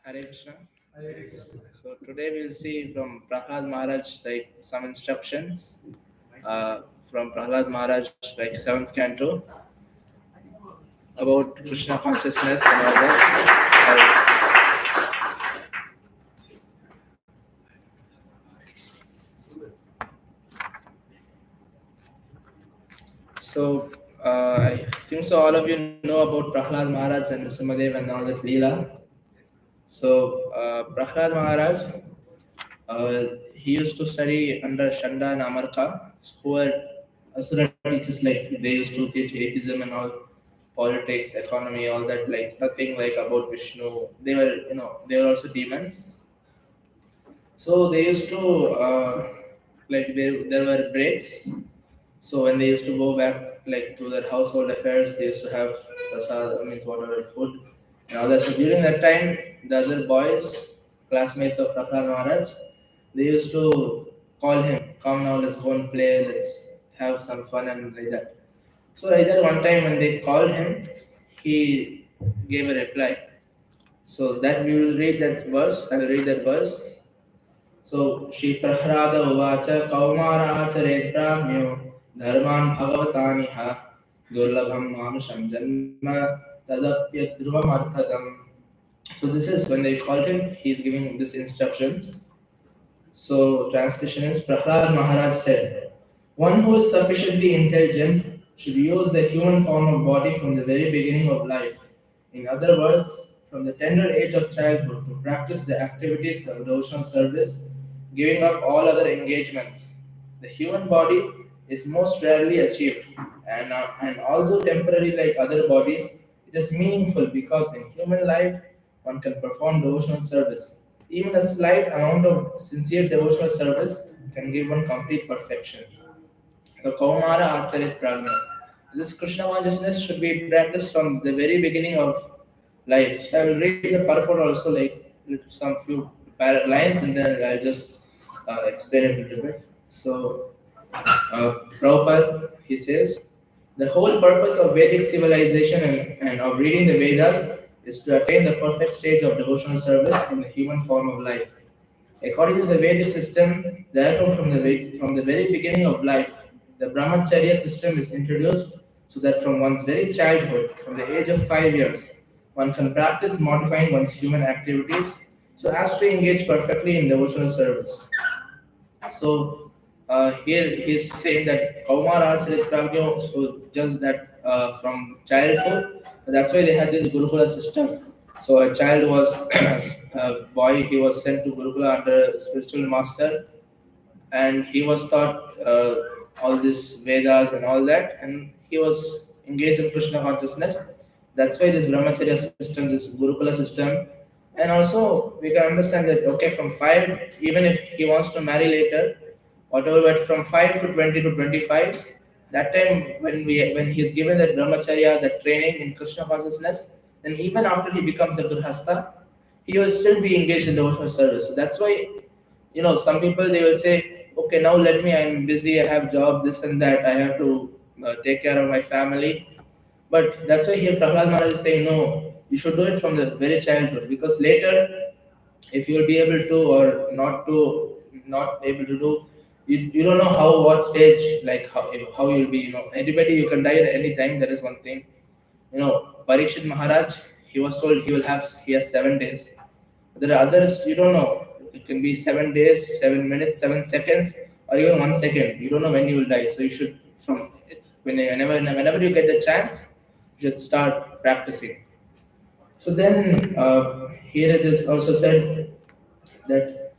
Hare Krishna. So today we'll see from Prahlad Maharaj like some instructions from Prahlad Maharaj like seventh canto about Krishna consciousness and all that. So I think so all of you know about Prahlad Maharaj and Nrsimhadev and all that Leela. So Prahlad Maharaj, he used to study under Shanda and Amarka, who were Asura teachers. Like they used to teach atheism and all, politics, economy, all that. Like nothing like about Vishnu. They were, they were also demons. So they used to like there were breaks. So when they used to go back like to their household affairs, they used to have prasad, means whatever food and all that. So during that time, the other boys, classmates of Prahlad Maharaj, they used to call him, "Come now, let's go and play, let's have some fun," and like that. So like that one time when they called him, he gave a reply. So that we will read that verse. I will read that verse. So Shri Prahlada Uvacha Kaumaracharet Pramyo Dharman Bhagavataniha Durlabham Manusham Janma Tadapyadruvam Arthadam. So this is when they called him, he is giving this instructions. So translation is Prahlad Maharaj said, one who is sufficiently intelligent should use the human form of body from the very beginning of life. In other words, from the tender age of childhood to practice the activities of devotional service, giving up all other engagements. The human body is most rarely achieved, and although temporary like other bodies, it is meaningful because in human life one can perform devotional service. Even a slight amount of sincere devotional service can give one complete perfection. The Kaumara Acharit Pragna. This Krishna consciousness should be practiced from the very beginning of life. So I will read the purport also, like some few lines, and then I'll just explain it a little bit. So, Prabhupada, he says, the whole purpose of Vedic civilization and of reading the Vedas is to attain the perfect stage of devotional service in the human form of life. According to the Vedic system, therefore, from the very beginning of life, the Brahmacharya system is introduced so that from one's very childhood, from the age of 5 years, one can practice modifying one's human activities so as to engage perfectly in devotional service. So here he's saying that Kaumara Acharit Pragyo, so just that from childhood, that's why they had this Gurukula system. So a child was a boy, he was sent to Gurukula under a spiritual master, and he was taught all this Vedas and all that, and he was engaged in Krishna consciousness. That's why this Brahmacharya system, this Gurukula system, and also we can understand that okay, from 5, even if he wants to marry later, whatever, but from 5 to 20 to 25, that time when he is given that Brahmacharya, that training in Krishna consciousness, then even after he becomes a Grihastha, he will still be engaged in devotional service. So that's why some people they will say, okay, now let me, I'm busy, I have job, this and that, I have to take care of my family. But that's why here Prahlad Maharaj is saying, no, you should do it from the very childhood, because later, if you'll be able to or not able to do, you don't know what stage, like how you'll be. Anybody, you can die at any time. That is one thing. Parikshit Maharaj, he was told he has 7 days. There are others, you don't know. It can be 7 days, 7 minutes, 7 seconds, or even 1 second. You don't know when you will die. So you should, from it, whenever you get the chance, you should start practicing. So then here it is also said that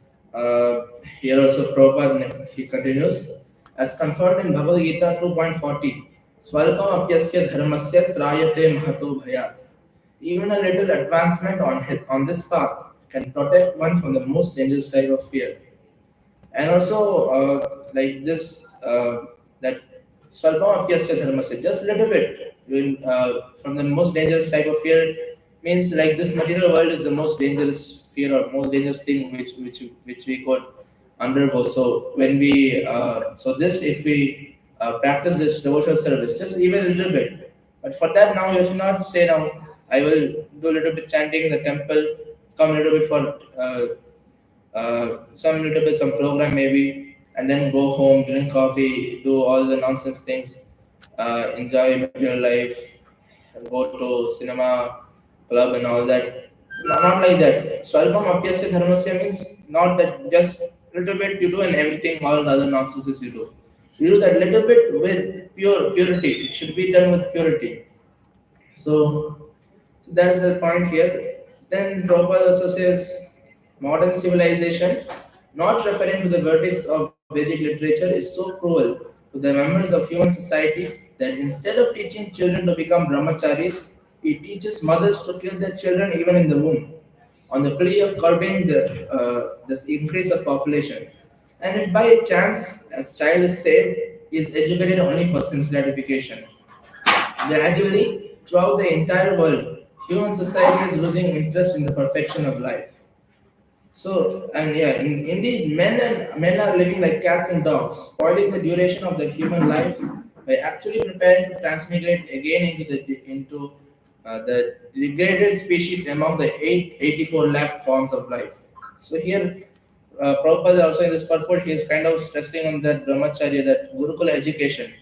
here also Prabhupada, he continues, as confirmed in Bhagavad Gita 2.40, Swalpam apyasya dharmasya trayate mahato bhayat. Even a little advancement on this path can protect one from the most dangerous type of fear. And also, like this, that Swalpam apyasya dharmasya, just a little bit, from the most dangerous type of fear, means like this material world is the most dangerous fear or most dangerous thing which we could undergo. So when we so this if we practice this devotional service, just even a little bit. But for that now you should not say now I will do a little bit chanting in the temple come a little bit for some little bit some program maybe, and then go home, drink coffee, do all the nonsense things, enjoy material life, go to cinema, club, and all that. Not like that. Swalpam apyasya dharmasya means not that just little bit you do and everything, all the other nonsenses you do. You do that little bit with purity. It should be done with purity. So that's the point here. Then Prabhupada also says modern civilization, not referring to the verdicts of Vedic literature, is so cruel to the members of human society that instead of teaching children to become brahmacharis, it teaches mothers to kill their children even in the womb, on the plea of curbing this increase of population. And if by chance a child is saved, he is educated only for sense gratification. Gradually, throughout the entire world, human society is losing interest in the perfection of life. So, and yeah, indeed, men are living like cats and dogs, spoiling the duration of their human lives by actually preparing to transmigrate again into the degraded species among the 884 lakh forms of life. So here, Prabhupada also in this purport, he is kind of stressing on that brahmacharya, that Gurukul education.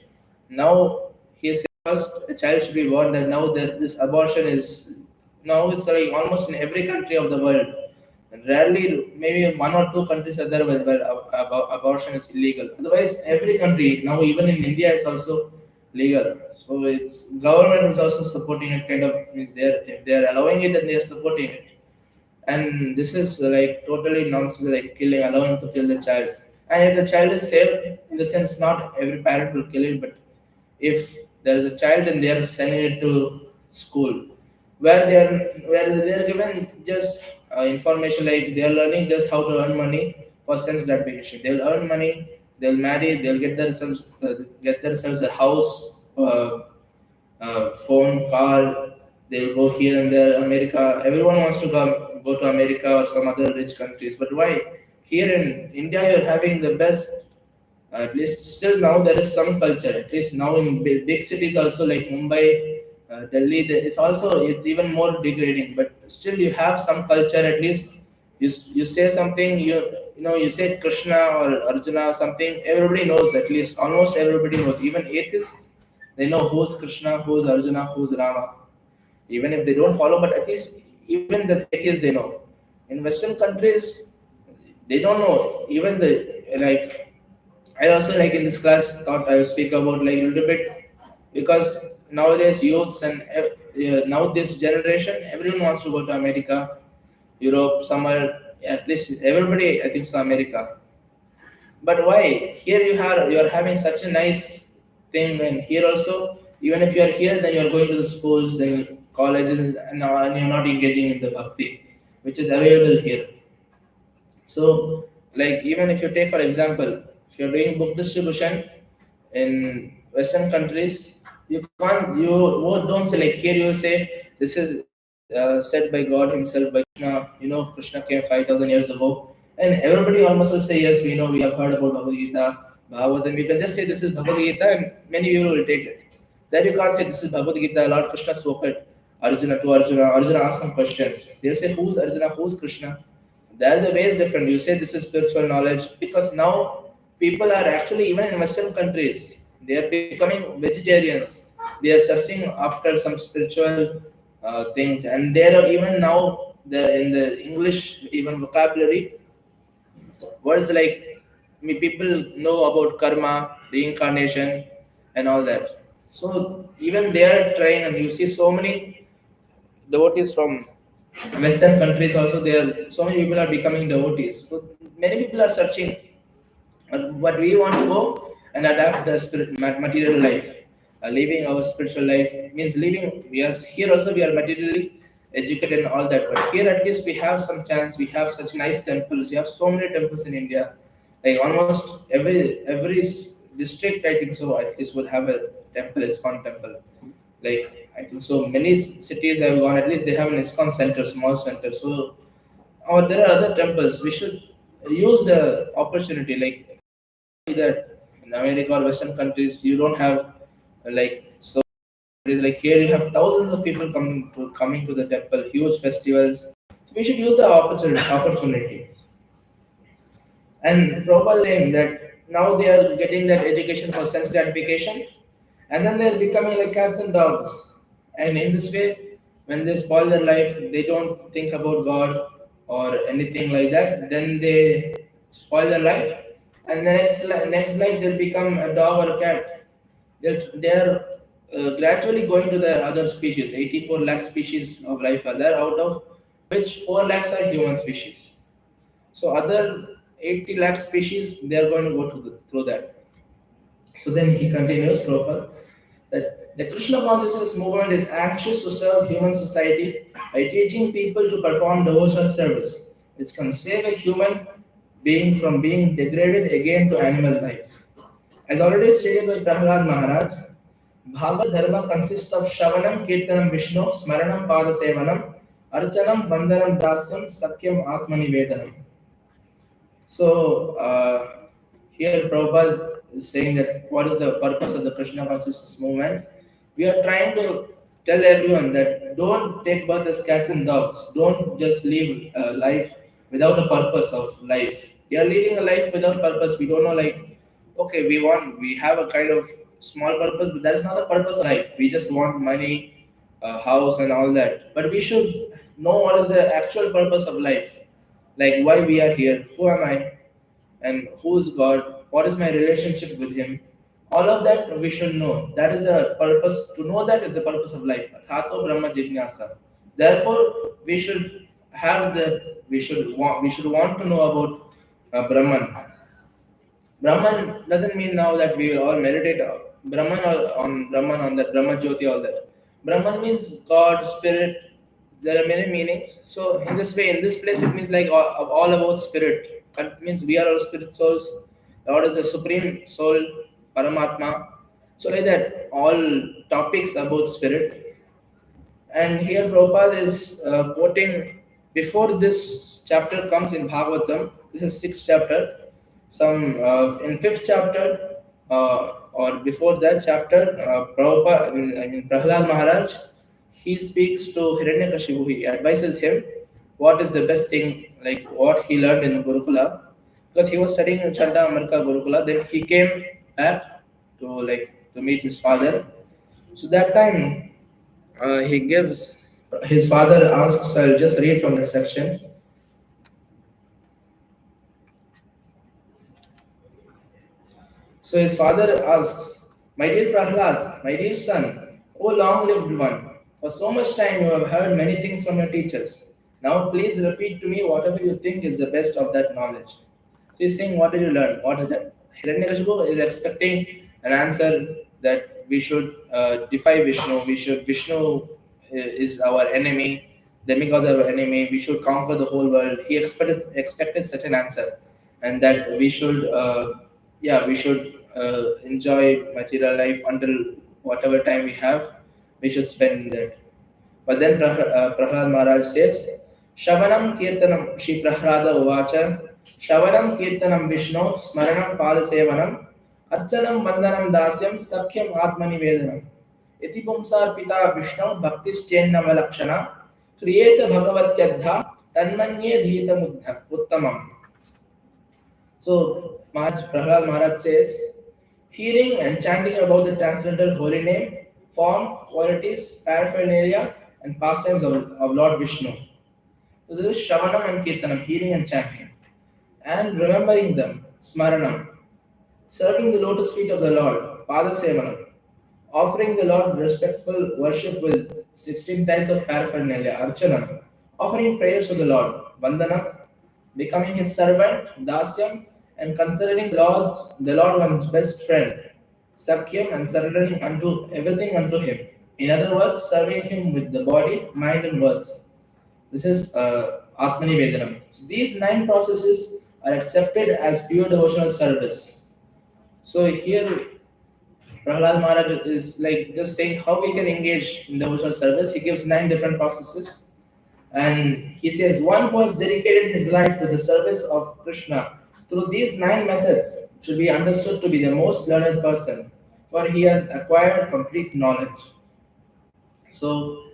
Now he is first a child should be born, that now that this abortion is now it's like almost in every country of the world. And rarely, maybe one or two countries are there where abortion is illegal. Otherwise, every country now, even in India, is also legal. So it's government is also supporting it. Kind of means they're if they're allowing it, then they're supporting it. And this is like totally nonsense, like killing, allowing to kill the child. And if the child is saved, in the sense, not every parent will kill it, but if there is a child and they are sending it to school, where they are given just information, like they are learning just how to earn money for sense gratification. They'll earn money, they'll marry, they'll get themselves a house, phone, car. They'll go here and there. America. Everyone wants to go to America or some other rich countries. But why? Here in India, you're having the best. At least still now there is some culture. At least now in big cities also like Mumbai, Delhi, it's even more degrading. But still you have some culture. At least you say something, you say Krishna or Arjuna or something. Everybody knows. At least almost everybody knows. Even atheists, they know who's Krishna, who's Arjuna, who's Rama. Even if they don't follow, but at least even the atheists they know. In Western countries, they don't know. Even the like I also like in this class thought I will speak about like a little bit because nowadays youths and now this generation everyone wants to go to America, Europe, somewhere, at least everybody I think so America. But why? Here you are having such a nice thing, and here also, even if you are here, then you are going to the schools and colleges, and you're not engaging in the bhakti, which is available here. So, like even if you take for example, if you're doing book distribution in Western countries, don't say like here you say this is said by God Himself by Krishna. Krishna came 5,000 years ago, and everybody almost will say yes. We know we have heard about Bhagavad Gita, Bhagavatam. You can just say this is Bhagavad Gita, and many people will take it. Then you can't say this is Bhagavad Gita. Lord Krishna spoke it. Arjuna to Arjuna. Arjuna asked some questions. They'll say who's Arjuna, who's Krishna. There the way is different. You say this is spiritual knowledge because now people are actually even in Western countries they are becoming vegetarians. They are searching after some spiritual things, and there are even now in the English even vocabulary words like people know about karma, reincarnation, and all that. So even they are trying, and you see so many devotees from Western countries also there. So many people are becoming devotees. So many people are searching, but we want to go and adapt the material life. Living our spiritual life means living. We are here also. We are materially educated and all that. But here at least we have some chance. We have such nice temples. We have so many temples in India. Like almost every district, I think so. At least would have a temple, ISKCON temple. Like I think so many cities have gone. At least they have an ISKCON center, small center. So or there are other temples. We should use the opportunity. Like that in America or Western countries, you don't have like so. It is like here you have thousands of people coming to the temple, huge festivals. We should use the opportunity. And Prabhupada saying that now they are getting that education for sense gratification, and then they're becoming like cats and dogs. And in this way, when they spoil their life, they don't think about God or anything like that. Then they spoil their life, and the next life they'll become a dog or a cat. They're gradually going to the other species. 84 lakh species of life are there, out of which 4 lakhs are human species. So other 80 lakh species, they are going to go through that. So then he continues, Prabhupada, that the Krishna consciousness movement is anxious to serve human society by teaching people to perform devotional service, which can save a human being from being degraded again to animal life. As already stated by Prahlad Maharaj, Bhagavad Dharma consists of Shavanam, Kirtanam, Vishnu, Smaranam, Padasevanam, Archanam, Vandanam, Dasyam, Sakyam, Atmani Vedanam. So here Prabhupada is saying that what is the purpose of the Krishna consciousness movement? We are trying to tell everyone that don't take birth as cats and dogs. Don't just live life without a purpose of life. We are leading a life without purpose. We don't know, like, okay, we have a kind of small purpose, but that is not the purpose of life. We just want money, house, and all that. But we should know what is the actual purpose of life, like why we are here, who am I, and who is God, what is my relationship with Him. All of that we should know. That is the purpose. To know that is the purpose of life. Athato Brahma Jignasa. Therefore, we should have the we should want to know about Brahman. Brahman doesn't mean now that we will all meditate Brahman on that Brahma Jyoti, all that. Brahman means God, Spirit. There are many meanings. So in this way, in this place, it means like all about spirit. It means we are all spirit souls. Lord is the supreme soul, Paramatma. So like that, all topics about spirit. And here Prabhupada is quoting before this chapter comes in Bhagavatam. This is sixth chapter. Some in fifth chapter or before that chapter, Prabhupada, I mean Prahlad Maharaj, he speaks to Hiranyakashipu. He advises him what is the best thing, like what he learned in Gurukula, because he was studying in Chanda America Gurukula. Then he came back to meet his father. So that time he gives his father asks. I'll just read from the section. So his father asks, "My dear Prahlad, my dear son, O long lived one, for so much time you have heard many things from your teachers. Now please repeat to me whatever you think is the best of that knowledge." So he's saying, what did you learn? What is that? Hiranyakashipu is expecting an answer that we should defy Vishnu. Vishnu is our enemy, demigods are our enemy. We should conquer the whole world. He expected such an answer, and that we should we should enjoy material life until whatever time we have. We should spend that. But then Prahlad Maharaj says, Shavanam Kirtanam, Shri Prahlada Uvacha, Shavanam Kirtanam Vishnu, Smaranam Padasevanam, Archanam Vandanam Dasyam, Sakhyam Atmani Vedanam. Iti Pumsar Pita Vishnu, Bhaktischennama Lakshana, Kriyeta Bhagavatyadha, Tanmanye Dhita Uttamam. So Prahlad Maharaj says, hearing and chanting about the transcendental holy name, form, qualities, paraphernalia, and pastimes of Lord Vishnu. So this is Shravanam and Kirtanam, hearing and chanting. And remembering them, Smaranam. Serving the lotus feet of the Lord, Padasevanam. Offering the Lord respectful worship with 16 types of paraphernalia, Archanam. Offering prayers to the Lord, Vandanam. Becoming his servant, Dasyam, and considering the Lord one's best friend, Sakyam, and surrendering unto everything unto him. In other words, serving him with the body, mind, and words. This is Atmani Vedanam. So these 9 processes are accepted as pure devotional service. So here Prahlad Maharaj is like just saying how we can engage in devotional service. He gives 9 different processes. And he says, one who has dedicated his life to the service of Krishna through these 9 methods should be understood to be the most learned person, for he has acquired complete knowledge. So,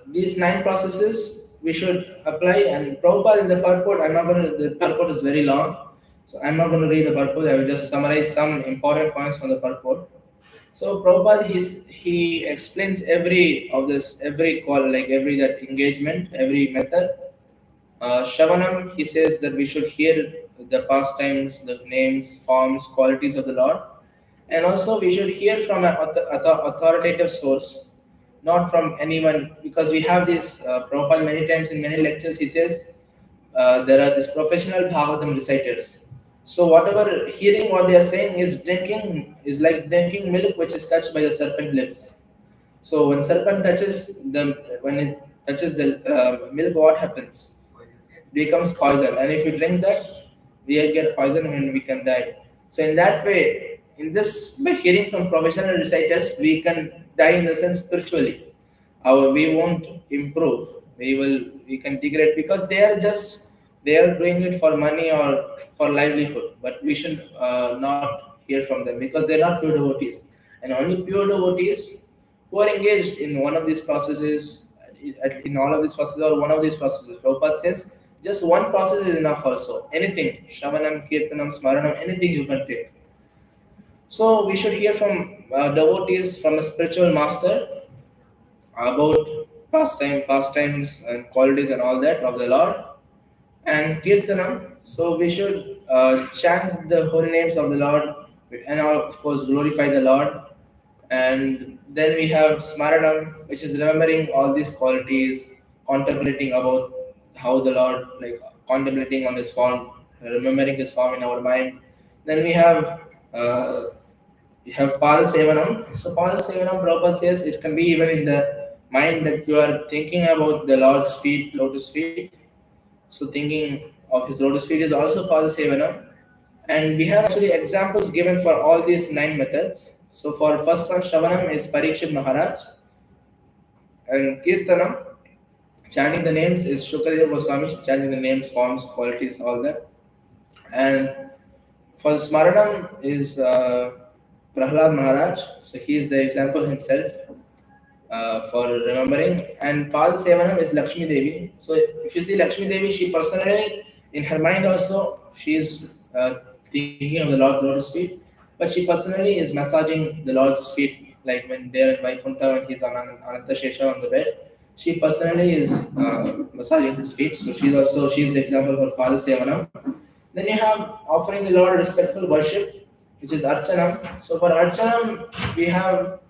these 9 processes we should apply. And Prabhupada in the purport, I'm not going to, the purport is very long, so I'm not going to read the purport. I will just summarize some important points from the purport. So Prabhupada, he explains every of this, every call, like every that engagement, every method. Shravanam, he says that we should hear the pastimes, the names, forms, qualities of the Lord, and also we should hear from an authoritative source, not from anyone, because we have this. Prabhupada many times in many lectures he says there are these professional Bhagavatam reciters. So whatever hearing what they are saying is drinking is like drinking milk which is touched by the serpent lips. So when serpent touches the when it touches the milk, what happens? Becomes poison, and if you drink that, we get poison and we can die. So in that way, in this by hearing from professional reciters, we can die in the sense spiritually. Our we won't improve. We can degrade because they are doing it for money or for livelihood. But we should not hear from them because they're not pure devotees. And only pure devotees who are engaged in one of these processes, in all of these processes or one of these processes. Prabhupada says just one process is enough also. Anything, Shravanam, Kirtanam, Smaranam, anything you can take. So we should hear from devotees, from a spiritual master about pastimes and qualities and all that of the Lord. And Kirtanam, so we should chant the holy names of the Lord and of course glorify the Lord. And then we have Smaranam, which is remembering all these qualities, contemplating about how the Lord, like contemplating on His form, remembering His form in our mind. Then uh, we have Pada Sevanam. So Pada Sevanam, Prabhupada says it can be even in the mind that you are thinking about the Lord's feet, lotus feet. So thinking of His lotus feet is also Pada Sevanam. And we have actually examples given for all these nine methods. So for first one, Shravanam is Parikshit Maharaj, and Kirtanam, chanting the names is Shukadeva Goswami, chanting the names, forms, qualities, all that. And for Smaranam is Prahlad Maharaj, so he is the example himself for remembering. And Pal Sevanam is Lakshmi Devi. So if you see Lakshmi Devi, she personally, in her mind also, she is thinking of the Lord's lotus feet, but she personally is massaging the Lord's feet, like when they're in Vaikuntha when he's on Ananta Shesha on the bed. She personally is massaging his feet, so she's the example for Pal Sevanam. Then you have offering the Lord respectful worship, which is Archanam. So for Archanam, we have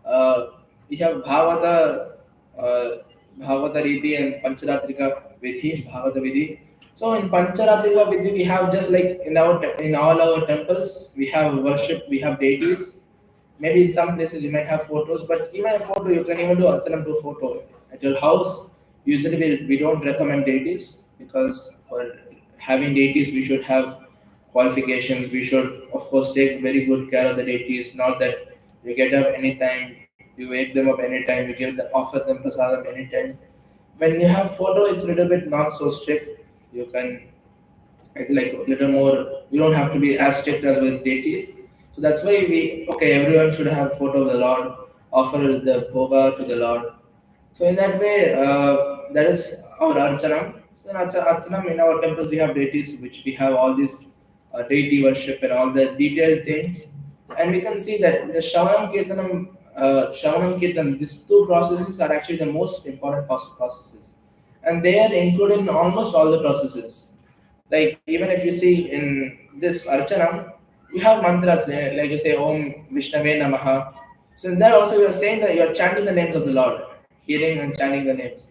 uh, we have uh, Bhagavata Riti and Pancharatrika Vidhi, Bhagavata Vidhi. So in Pancharatrika Vidhi, we have just like in all our temples, we have worship, we have deities. Maybe in some places you might have photos, but even a photo, you can even do archanam to a photo at your house. Usually, we don't recommend deities because for having deities, we should have qualifications. We should, of course, take very good care of the deities. Not that you get up anytime, you wake them up anytime, you offer them prasadam anytime. When you have photo, it's a little bit not so strict. You can it's like a little more. You don't have to be as strict as with deities. So that's why everyone should have photo of the Lord, offer the bhoga to the Lord. So in that way, that is our archanam. So in archanam in our temples we have deities, which we have all this deity worship and all the detailed things, and we can see that the Shravanam Kirtanam, these two processes are actually the most important processes, and they are included in almost all the processes. Like even if you see in this Archanam, you have mantras like you say Om Vishnave Namaha. So in that also you are saying that you are chanting the names of the Lord, hearing and chanting the names.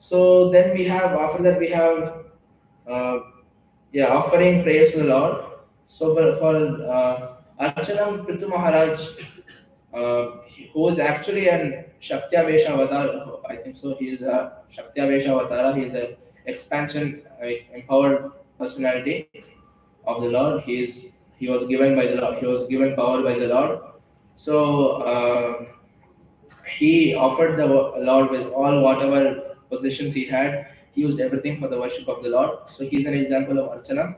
So then we have after that we have uh, offering prayers to the Lord. So for Archanam Prithu Maharaj, who is actually an Shaktya Avatar, I think so. He is a Shaktya Avatara. He is a expansion, empowered personality of the Lord. He was given by the Lord. He was given power by the Lord. So he offered the Lord with all whatever possessions he had. He used everything for the worship of the Lord. So he's an example of Archana,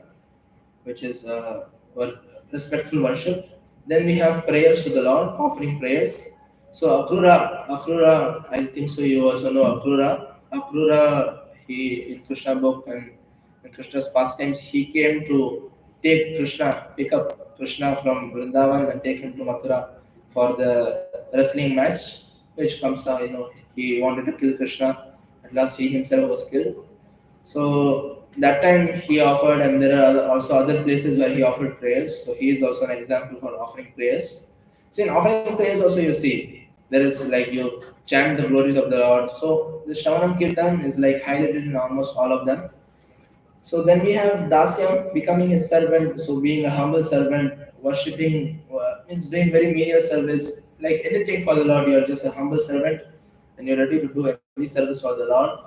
which is respectful worship. Then we have prayers to the Lord, offering prayers. So Akrura, I think so. You also know Akrura. Akrura, he in Krishna book and in Krishna's pastimes, he came to pick up Krishna from Vrindavan and take him to Mathura for the wrestling match, which comes down, he wanted to kill Krishna. At last, he himself was killed. So that time he offered, and there are also other places where he offered prayers. So he is also an example for offering prayers. So in offering prayers, also you see there is like you chant the glories of the Lord. So the Shravanam Kirtan is like highlighted in almost all of them. So then we have Dasyam becoming a servant, so being a humble servant, worshipping means doing very menial service, like anything for the Lord. You are just a humble servant, and you're ready to do any service for the Lord.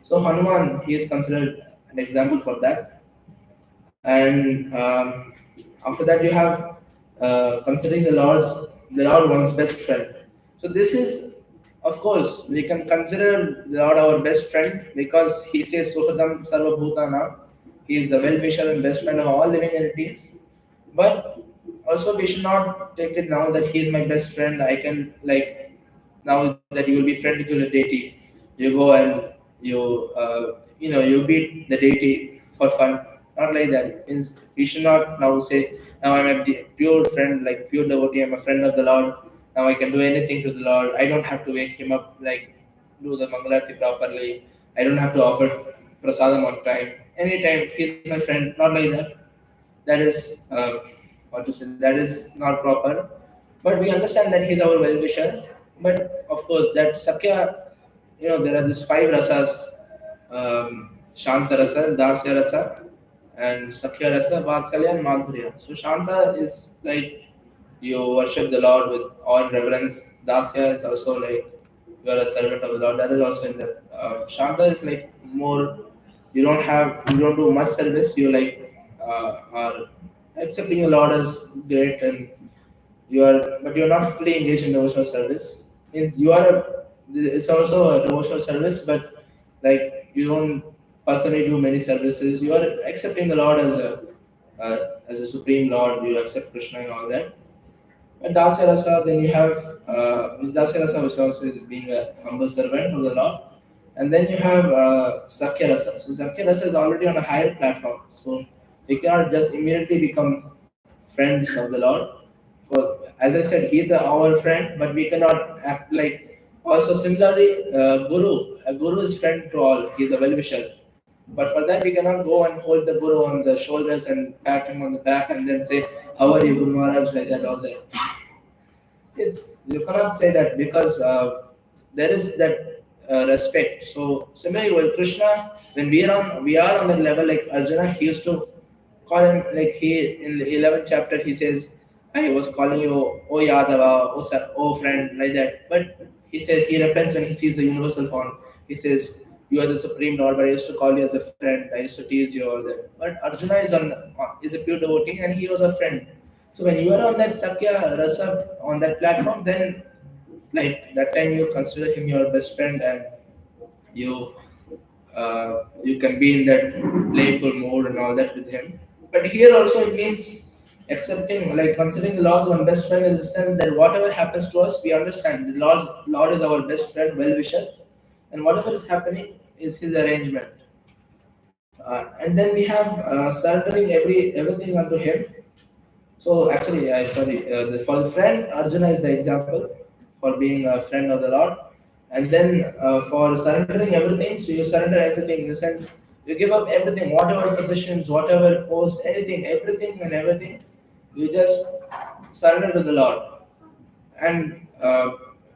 So Hanuman, he is considered an example for that. And after that, you have considering the Lord one's best friend. So this is, of course, we can consider the Lord our best friend because He says Suhadam Sarva Bhutana. He is the well-wisher and best friend of all living entities. But also, we should not take it now that He is my best friend. I can like now that you will be friendly to the deity, you go and you beat the deity for fun. Not like that. Means we should not now say now I'm a pure friend, like pure devotee. I'm a friend of the Lord. Now I can do anything to the Lord. I don't have to wake him up like do the Mangalarti properly. I don't have to offer prasadam on time. Anytime he's my friend. Not like that. That is what to say. That is not proper. But we understand that he's our well-wisher. But of course, that Sakya, there are these five rasas: Shanta rasa, Dasya rasa, and Sakya rasa, Vatsalya, and Madhurya. So Shanta is like you worship the Lord with awe and reverence. Dasya is also like you are a servant of the Lord. That is also in the Shanta is like more. You don't do much service. You like are accepting the Lord as great, and but you're not fully engaged in devotional service. Means it's also a devotional service, but like you don't personally do many services. You are accepting the Lord as a supreme Lord. You accept Krishna and all that. And Dasya Rasa, then you have Dasya Rasa, which also is being a humble servant of the Lord. And then you have Sakya Rasa. So Sakya Rasa is already on a higher platform. So we cannot just immediately become friends of the Lord. For, as I said, he's our friend, but we cannot act like. Also, similarly, a guru is friend to all. He's a well-wisher. But for that, we cannot go and hold the guru on the shoulders and pat him on the back and then say, "How are you, Guru Maharaj?" like that, all that. It's you cannot say that because there is that respect. So similarly with Krishna, when we are on the level like Arjuna, he used to call him like he in the 11th chapter he says, "I was calling you O Yadava, O friend," like that. But he said he repents when he sees the universal form. He says, "You are the supreme Lord, but I used to call you as a friend. I used to tease you all that." But Arjuna is a pure devotee and he was a friend. So when you are on that Sakya Rasa on that platform, then like that time you consider him your best friend and you you can be in that playful mode and all that with him. But here also it means accepting, like considering the Lord's one best friend in the sense that whatever happens to us, we understand the Lord is our best friend, well wisher, and whatever is happening is His arrangement. And then we have surrendering everything unto Him. So actually, I sorry. For the friend, Arjuna is the example for being a friend of the Lord. And then for surrendering everything, so you surrender everything in the sense you give up everything, whatever possessions, whatever post, anything, everything and everything. You just surrender to the Lord, and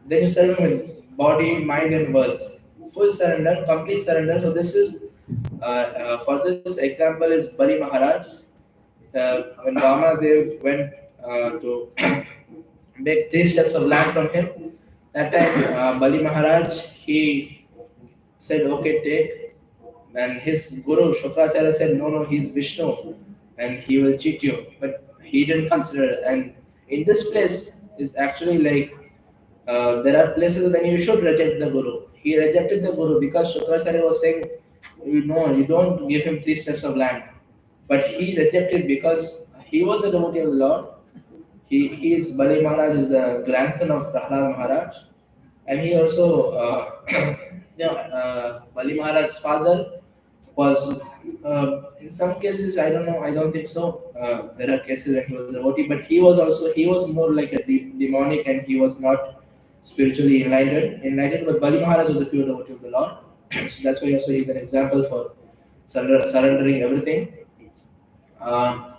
then you serve Him with body, mind, and words. Full surrender, complete surrender. So this is for this example is Bali Maharaj when Vamadev went to make 3 steps of land from him, that time Bali Maharaj he said, "Okay, take." And his guru Shukracharya said, "No, no, he's Vishnu, and he will cheat you." But he didn't consider it. And in this place is actually like there are places when you should reject the guru. He rejected the guru because Shukracharya was saying, "You know, you don't give him 3 steps of land." But he rejected because he was a devotee of the Lord. He is Bali Maharaj is the grandson of Prahlad Maharaj, and he also Bali Maharaj's father was, in some cases, I don't know, I don't think so. There are cases when he was a devotee, but he was more like a demonic, and he was not spiritually enlightened. But Bali Maharaj was a pure devotee of the Lord. So that's why also he's an example for surrendering everything. Uh,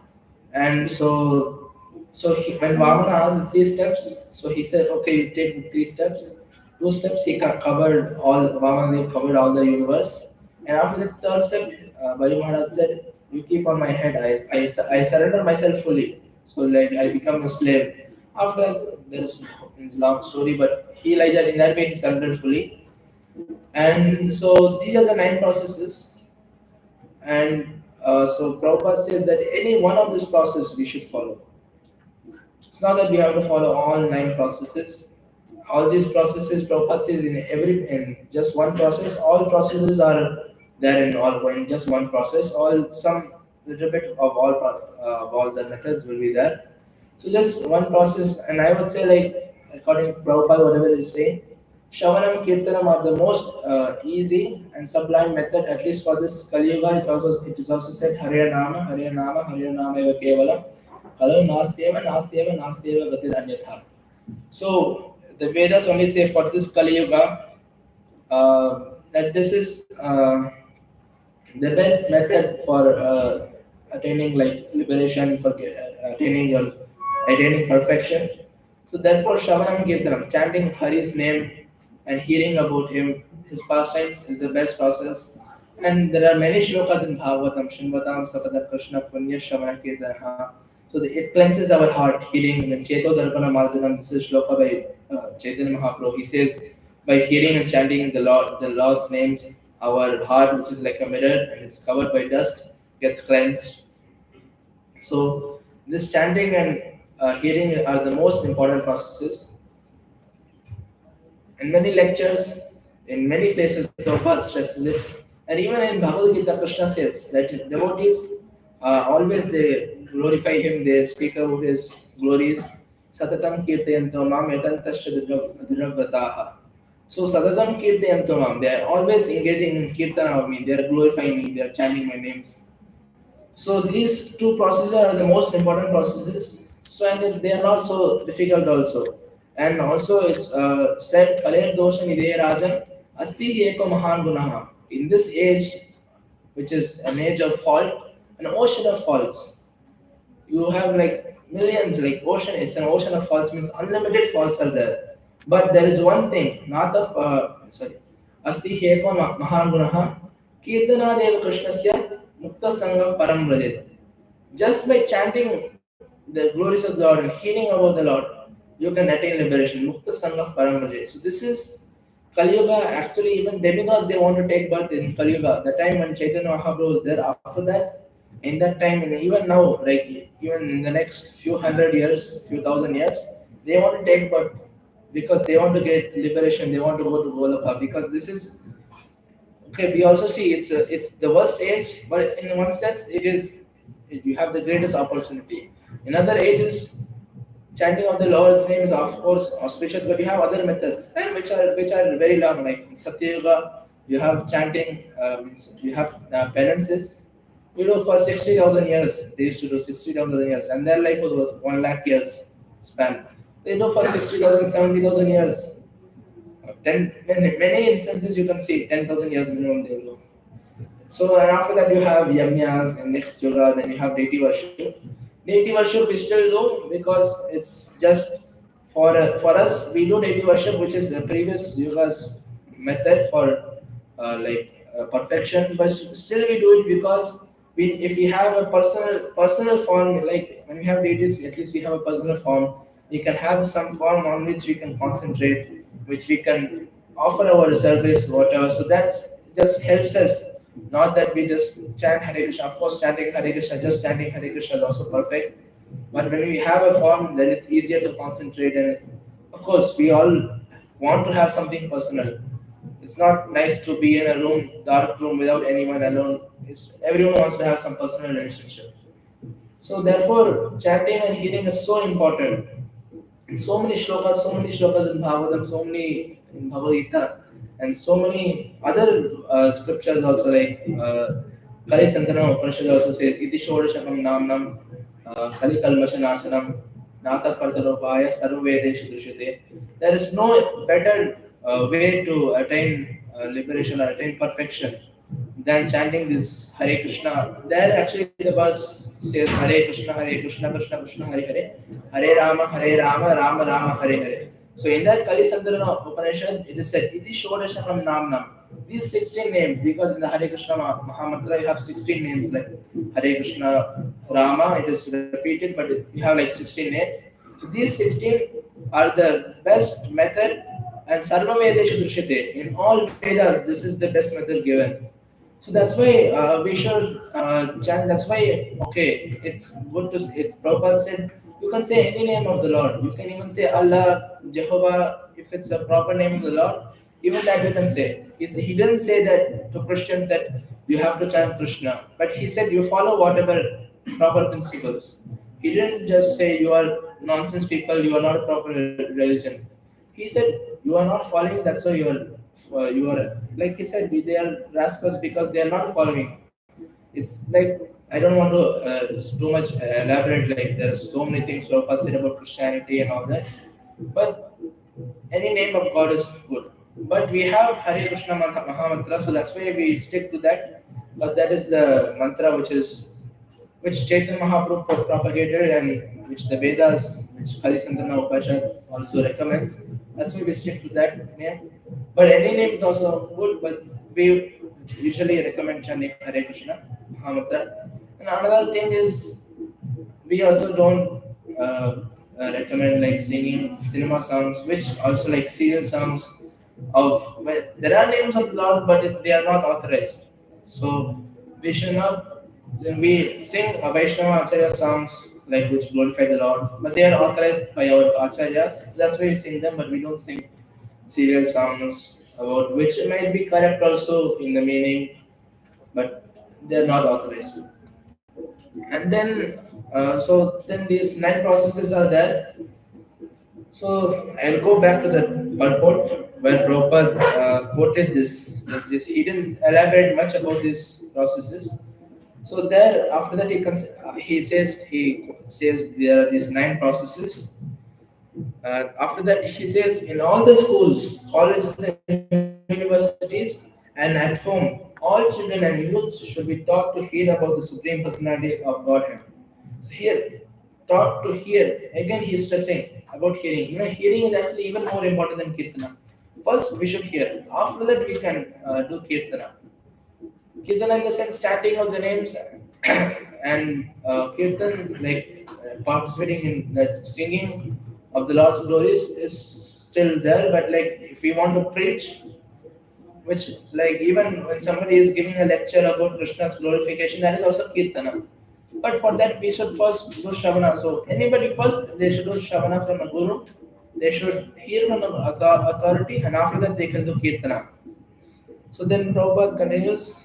and when Vamana asked the three steps, so he said, okay, you take the three steps. Two steps he covered all, Vamana Dev covered all the universe. And after the third step, Bali Maharaj said, you keep on my head, I surrender myself fully. So like I become a slave. After that, there's it's a long story, but he like that, in that way he surrendered fully. And so these are the nine processes. And so Prabhupada says that any one of this process we should follow. It's not that we have to follow all nine processes. All these processes, Prabhupada says in just one process, all processes are there in just one process. All some little bit of all the methods will be there. So just one process, and I would say like according to Prabhupada, whatever he's saying, Shravanam Kirtanam are the most easy and sublime method, at least for this Kali Yuga. It is also said Hare Nama eva Kevalam, Kalau Nastyeva Gatir Anyatha. So the Vedas only say for this Kali Yuga that this is the best method for attaining like liberation, for attaining perfection. So therefore, Shravanam Kirtanam, chanting Hari's name and hearing about him, his pastimes is the best process. And there are many shlokas in Bhagavatam, Shinvatam, Sapada Krishna, Punya, Shravana Kirtanaha. So it cleanses our heart, hearing when Cheto Darpana Marjanam, this is shloka by Chaitanya Mahaprabhu. He says, by hearing and chanting the Lord's names, our heart, which is like a mirror and is covered by dust, gets cleansed. So this chanting and hearing are the most important processes. In many lectures, in many places, Prabhupada stresses it. And even in Bhagavad Gita, Krishna says that devotees always they glorify him, they speak about his glories. Satatam kirtayanto mam yatantasya dhruvrataha. So Satatam kirtayanto mam, they are always engaging in kirtana of me, they are glorifying me, they are chanting my names. So these two processes are the most important processes. So and they are not so difficult also. And also it's said Kaler dosha nidhe rajan asti eko mahan gunaha. In this age, which is an age of fault, an ocean of faults. You have like millions, like ocean. It's an ocean of faults means unlimited faults are there. But there is one thing, not of sorry. Asti eko mahan gunaha kirtana deva krishnasya mukta sangha param vrajet. Just by chanting the glories of the Lord and hearing about the Lord, you can attain liberation. Mukta Sangha Paramraja. So this is Kali Yuga. Actually, even demigods they want to take birth in Kali Yuga. The time when Chaitanya Mahaprabhu was there. After that, in that time, and even now, like even in the next few hundred years, few thousand years, they want to take birth because they want to get liberation. They want to go to Golokha because this is okay. We also see it's the worst age, but in one sense, you have the greatest opportunity. In other ages, chanting of the Lord's name is of course auspicious, but you have other methods and which are very long. Like in Satya Yuga, you have chanting, you have penances. You know, for 60,000 years, they used to do 60,000 years, and their life was 1 lakh years span. They do for 60,000, 70,000 years. 10, many instances you can see 10,000 years minimum they will go. So and after that you have yajnas and next yoga, then you have deity worship. Deity worship we still do because it's just for us we do deity worship, which is the previous yoga's method for perfection. But still we do it because if we have a personal form, like when we have deities, at least we have a personal form. We can have some form on which we can concentrate, which we can offer our service, whatever. So that just helps us. Not that we just chant Hare Krishna. Of course, chanting Hare Krishna, just chanting Hare Krishna is also perfect. But when we have a form, then it's easier to concentrate. And of course, we all want to have something personal. It's not nice to be in a room, dark room without anyone alone. Everyone wants to have some personal relationship. So therefore, chanting and hearing is so important. So many shlokas in Bhagavatam, so many in Bhagavad Gita. and so many other scriptures also like Kali Santana Upanishad also says Iti Shodashakam Namnam Kali Kalmashanashanam Nata Partaropaya Sarvedeshu Dushyate. There is no better way to attain liberation or attain perfection than chanting this Hare Krishna. There actually the verse says Hare Krishna, Krishna Krishna, Hare Hare, Hare Rama, Rama Rama, Hare Hare. So in that Kali Sandana Upanishad, it is said, Iti Shodasha from Nam Nam. These 16 names, because in the Hare Krishna Mahamantra you have 16 names like Hare Krishna Rama, it is repeated, but you have like 16 names. So these 16 are the best method and Sarva Vedeshu Drishyate. In all Vedas, this is the best method given. So that's why we should chant. That's why okay, it's good to. Prabhupada said you can say any name of the Lord. You can even say Allah, Jehovah, if it's a proper name of the Lord. Even that you can say. He didn't say that to Christians that you have to chant Krishna, but he said you follow whatever proper principles. He didn't just say you are nonsense people. You are not a proper religion. He said you are not following. That's why you are like he said they are rascals because they are not following. It's like I don't want to too much elaborate. Like there are so many things Prabhupada said about Christianity and all that, but any name of God is good. But we have Hare Krishna Mahamantra, so that's why we stick to that because that is the mantra which Chaitanya Mahaprabhu propagated and which the Vedas, which Kali Santana Upanishad also recommends. That's why we stick to that name. But any name is also good, but we usually recommend chanting Hare Krishna Mahamantra. And another thing is we also don't recommend like singing cinema songs, which also like serial songs of well, there are names of the Lord, but they are not authorized. So we should not. Then we sing Vaishnava Acharya songs like which glorify the Lord, but they are authorized by our acharyas. That's why we sing them, but we don't sing serial songs about which might be correct also in the meaning, but they are not authorized. And then so then these nine processes are there. So I'll go back to the purport where Prabhupada quoted this. He didn't elaborate much about these processes. So there, after that, he says there are these nine processes. After that, he says in all the schools, colleges, and universities, and at home, all children and youths should be taught to hear about the Supreme Personality of Godhead. So here, taught to hear. Again, he is stressing about hearing. Even hearing is actually even more important than kirtana. First, we should hear. After that, we can do kirtana. Kirtan in the sense chanting of the names and Kirtan like participating in that singing of the Lord's glories is still there. But like if we want to preach, which like even when somebody is giving a lecture about Krishna's glorification, that is also Kirtana. But for that we should first do Shravana. So anybody first they should do Shravana from a guru. They should hear from the authority, and after that they can do Kirtana. So then Prabhupada continues.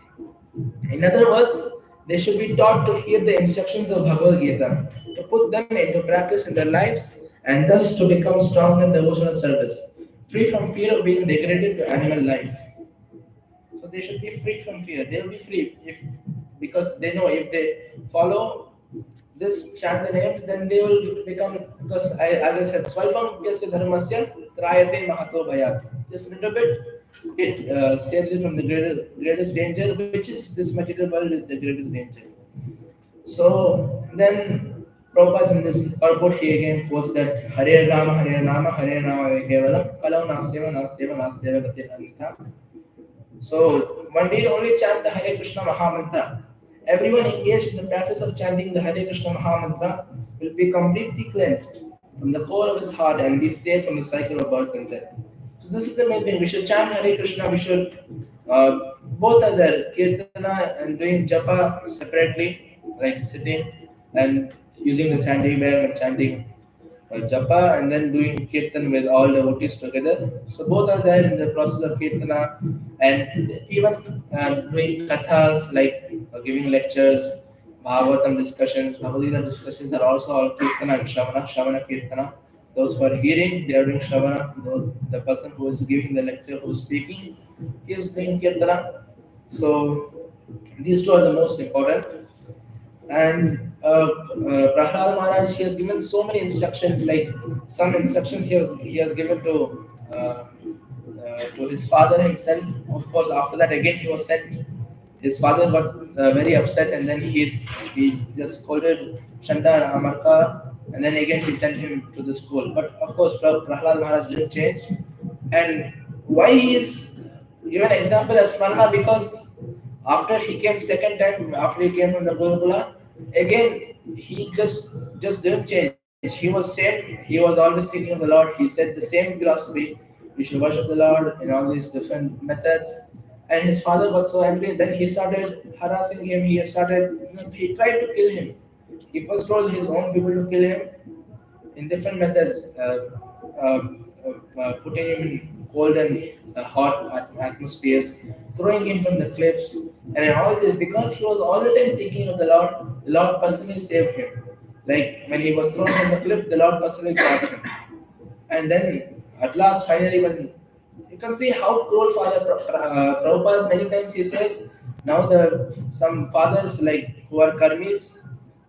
In other words, they should be taught to hear the instructions of Bhagavad Gita, to put them into practice in their lives, and thus to become strong in devotional service, free from fear of being degraded to animal life. So they should be free from fear. They will be free if because they know if they follow this chant the names, then they will become because as I said, Swalpam Kyasya Dharmasya Trayate Mahato Bhayat. Just a little bit, it saves you from the greatest danger, which is this material world is the greatest danger. So then Prabhupada in this purport he again quotes that Hare Rama Kevalam Kalau Nasdeva Nasdeva Nasdeva Gati. So one need only chant the Hare Krishna Mahamantra. Everyone engaged in the practice of chanting the Hare Krishna Mahamantra will be completely cleansed from the core of his heart and be saved from the cycle of birth and death. So this is the main thing. We should chant Hare Krishna. We should both are there, Kirtana and doing japa separately, like sitting and using the chanting bag and chanting japa and then doing kirtan with all devotees together. So both are there in the process of kirtana and even doing kathas like giving lectures, Bhagavatam discussions, Bhagavad Gita discussions are also all kirtana and Shravana kirtana. those who are hearing, they are doing Shravana. The person who is giving the lecture, who is speaking, he is doing Kirtana. So these two are the most important. And Prahlad Maharaj, he has given so many instructions, like some instructions he has given to his father himself. Of course, after that, again, he was sent. His father got very upset, and then he just scolded Shanta and Amarka, and then again he sent him to the school. But of course, Prahlad Maharaj didn't change. And why he is given example as Smarna, because after he came second time, after he came from the Gurukula, again he just didn't change. He was same. He was always thinking of the Lord. He said the same philosophy. We should worship the Lord in all these different methods. And his father got so angry. Then he started harassing him. He tried to kill him. He first told his own people to kill him in different methods, putting him in cold and hot atmospheres, throwing him from the cliffs, and all this because he was all the time thinking of the Lord. The Lord personally saved him. Like when he was thrown from the cliff, the Lord personally caught him. And then at last, finally, when you can see how cruel Father Prabhupada many times he says, now the some fathers like who are karmis,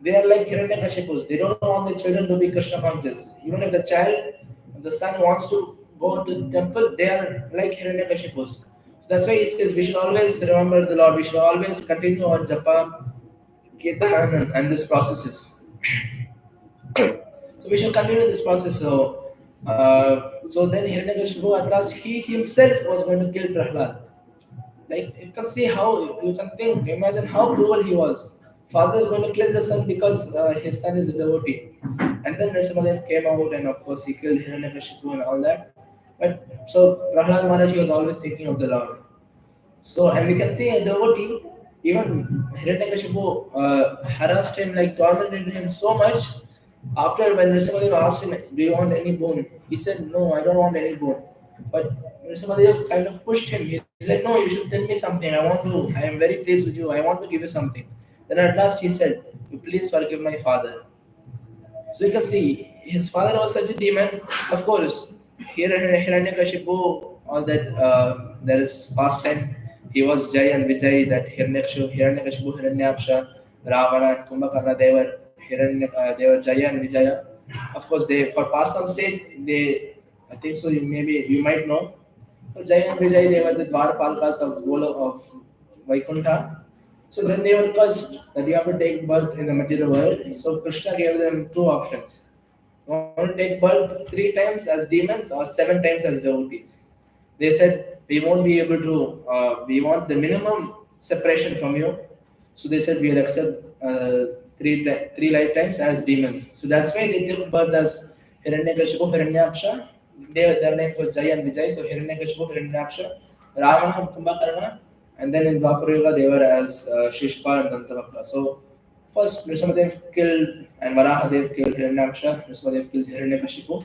they are like Hiranyakashipus. They don't want the children to be Krishna conscious. Even if the child, if the son wants to go to the temple, they are like Hiranyakashipus. So that's why he says we should always remember the Lord. We should always continue our japa, kirtan, and this processes. So we should continue this process. So then Hiranyakashipu at last he himself was going to kill Prahlad. Like you can see how you can think, imagine how cruel he was. Father is going to kill the son because his son is a devotee. And then Nrsimhadev came out and of course he killed Hiranyakashipu and all that. But so Prahlad Maharaj he was always thinking of the Lord. So, and we can see a devotee, even Hiranyakashipu harassed him, like tormented him so much. After when Nrsimhadev asked him, do you want any boon? He said, no, I don't want any boon. But Nrsimhadev kind of pushed him. He said, no, you should tell me something. I am very pleased with you. I want to give you something. Then at last he said, you please forgive my father. So you can see his father was such a demon. Of course, here in Hiranyakashipu, all that there is past time. He was Jay and Vijay, that Hiranyakashipu, Hiranyaksha, Ravana, and Kumbhakarna. They were Jaya and Vijaya. Of course, they for past some sake they. I think so. You might know. So Jaya and Vijay, they were the Dwarpalkas of Vaikuntha. So then they were cursed that you have to take birth in the material world. So Krishna gave them two options. You want to take birth 3 times as demons or 7 times as devotees. They said we won't be able to. We want the minimum separation from you. So they said we'll accept three lifetimes as demons. So that's why they took birth as Hiranyakashipu, Hiranyaksha. Their names were Jaya and Vijay. So Hiranyakashipu, Hiranyaksha, Ravana and Kumbhakarna. And then in Dwapara Yuga they were as Shishpa and Dantavakra. So first Nrsimhadev killed and Varahadev killed Hiranyaksha. Nrsimhadev killed Hiranyakashipu.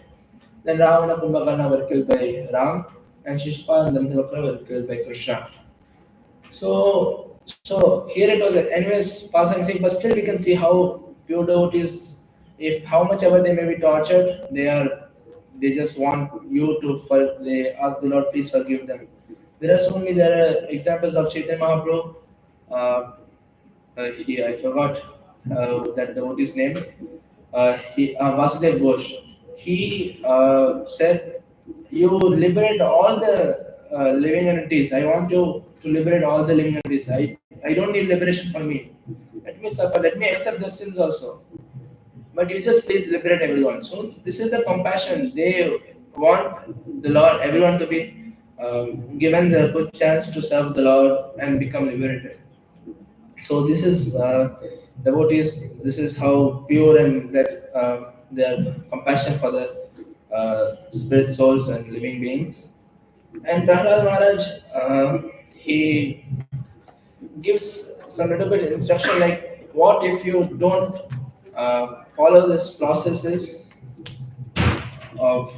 Then Ravana and Kumbhakarna were killed by Ram. And Shishpa and Dantavakra were killed by Krishna. So here it was. Anyways, pass and saying, but still we can see how pure devotees, if how much ever they may be tortured, they just want you to they ask the Lord, please forgive them. There are examples of Chaitanya Mahaprabhu. I forgot that devotee's name. Vasudev Ghosh. He said, "You liberate all the living entities. I want you to liberate all the living entities. I don't need liberation for me. Let me suffer. Let me accept their sins also. But you just please liberate everyone." So this is the compassion. They want the Lord, everyone to be given the good chance to serve the Lord and become liberated. So this is devotees. This is how pure and that their compassion for the spirit souls and living beings. And Prahlad Maharaj, he gives some little bit instruction like, what if you don't follow this processes of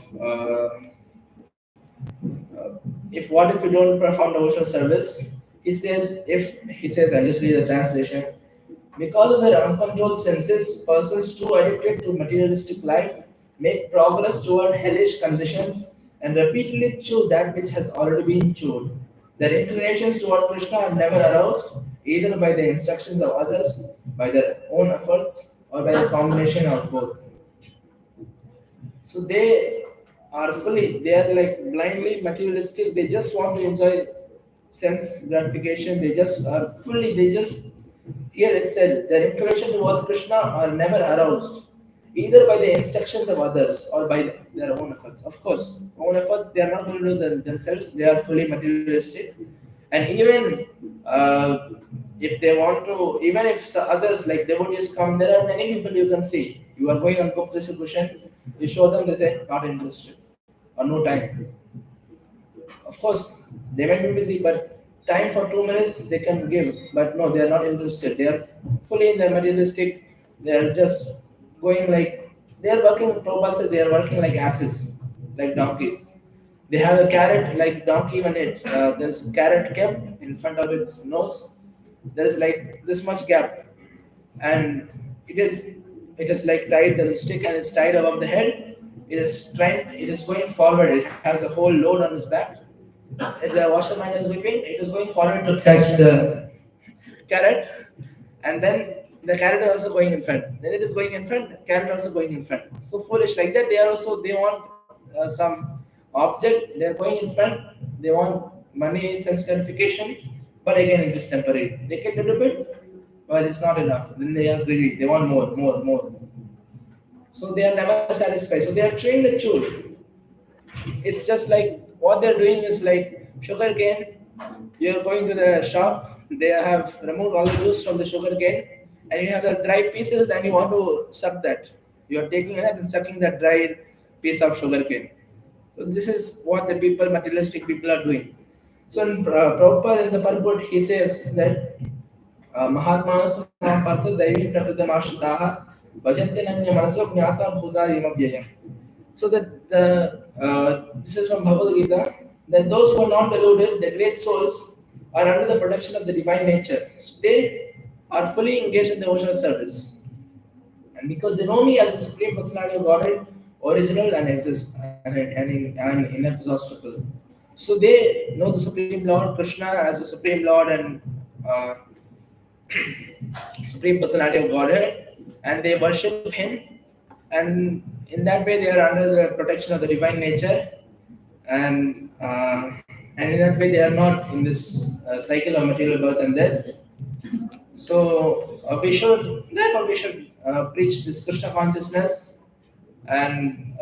if what if you don't perform devotional service? He says, I just read the translation. Because of their uncontrolled senses, persons too addicted to materialistic life make progress toward hellish conditions, and repeatedly chew that which has already been chewed. Their inclinations toward Krishna are never aroused, either by the instructions of others, by their own efforts, or by the combination of both. So they are like blindly materialistic. They just want to enjoy sense gratification. They just are fully, they just, here it said, their inclination towards Krishna are never aroused, either by the instructions of others or by their own efforts. Of course, own efforts, they are not going to do themselves, they are fully materialistic. And even if they want to, even if others like devotees come, there are many people you can see. You are going on book distribution, you show them, they say, not interested or no time. Of course, they might be busy, but time for 2 minutes they can give. But no, they are not interested. They are fully in the materialistic. They are just going like they are working. Prabhupada said they are working like asses, like donkeys. They have a carrot like donkey when there's a carrot kept in front of its nose. There is like this much gap, and it is it is like tied. There is a stick and it's tied above the head. It is trying. It is going forward. It has a whole load on its back. If the washerman is whipping, it is going forward to catch the carrot, and then the carrot is also going in front. Then it is going in front, carrot also going in front. So foolish like that. They are also they want some object. They are going in front. They want money, sense gratification, but again it is temporary. They get a little bit, but it's not enough. Then they are greedy. They want more, more, more. So they are never satisfied. So they are trained to choose. It's just like what they're doing is like sugar cane. You're going to the shop, they have removed all the juice from the sugar cane, and you have the dry pieces, and you want to suck that. You're taking that and sucking that dry piece of sugar cane. So this is what the people, materialistic people, are doing. So in Prabhupada in the purport, he says that महात्मानस्तु मां पार्थ दैवीं प्रकृतिमाश्रिताः भजन्ते नन्य मनसो ज्ञाता भूतादिमव्ययम्. So that this is from Bhagavad Gita, that those who are not deluded, the great souls, are under the protection of the divine nature. So they are fully engaged in the devotional service. And because they know me as the Supreme Personality of Godhead, original and exist and inexhaustible. So they know the Supreme Lord, Krishna, as the Supreme Lord and uh, Supreme Personality of Godhead, and they worship Him, and in that way they are under the protection of the divine nature, and in that way they are not in this cycle of material birth and death. So we should preach this Krishna consciousness, and